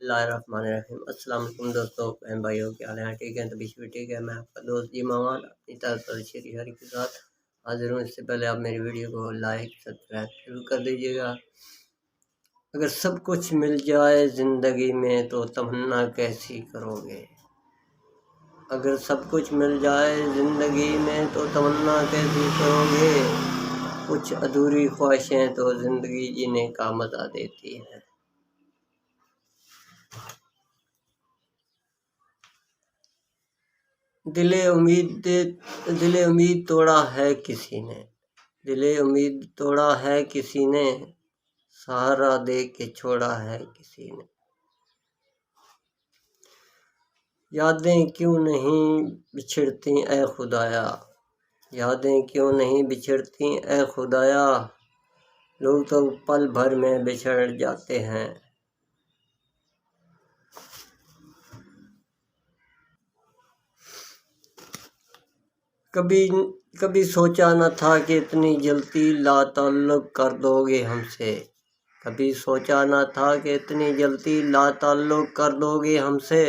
اللہ الرحمن الرحیم۔ السلام علیکم دوستوں، بہن بھائیوں، کیا حال ہیں؟ ٹھیک ہے؟ طبیعت بھی ٹھیک ہے؟ میں آپ کا دوست جی مامان اپنی طرف سے شیری کے ساتھ حاضر ہوں۔ اس سے پہلے آپ میری ویڈیو کو لائک سبسکرائب ضرور کر دیجیے گا۔ اگر سب کچھ مل جائے زندگی میں تو تمنا کیسی کرو گے؟ اگر سب کچھ مل جائے زندگی میں تو تمنا کیسی کرو گے؟ کچھ ادھوری خواہشیں تو زندگی جینے کا مزہ دیتی ہیں۔ دل امید توڑا ہے کسی نے، دل امید توڑا ہے کسی نے، سہارا دے کے چھوڑا ہے کسی نے۔ یادیں کیوں نہیں بچھڑتی اے خدایا، یادیں کیوں نہیں بچھڑتی اے خدایا، لوگ تو پل بھر میں بچھڑ جاتے ہیں۔ کبھی سوچا نہ تھا کہ اتنی جلدی لا تعلق کر دو گے ہم سے، کبھی سوچا نہ تھا کہ اتنی جلدی لا تعلق کر دو گے ہم سے۔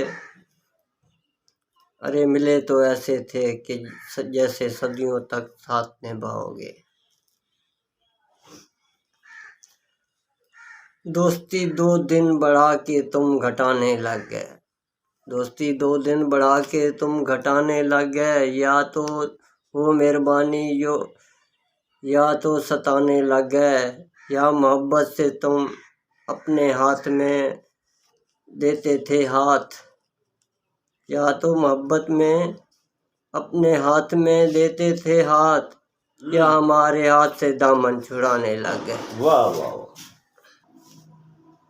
ارے ملے تو ایسے تھے کہ جیسے صدیوں تک ساتھ نبھاؤ گے۔ دوستی 2 دن بڑھا کے تم گھٹانے لگ گئے، دوستی 2 دن بڑھا کے تم گھٹانے لگ گئے، یا تو وہ مہربانی یا تو ستانے لگ گئے، یا محبت سے تم اپنے ہاتھ میں دیتے تھے ہاتھ، یا تو محبت میں اپنے ہاتھ میں دیتے تھے ہاتھ، یا ہمارے ہاتھ سے دامن چھڑانے لگ گئے۔ واہ واہ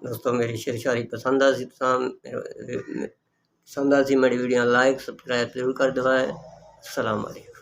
دوستوں، میری شاعری پسند آتی میری ویڈیو لائک سبسکرائب ضرور کر دوائیں۔ السلام علیکم۔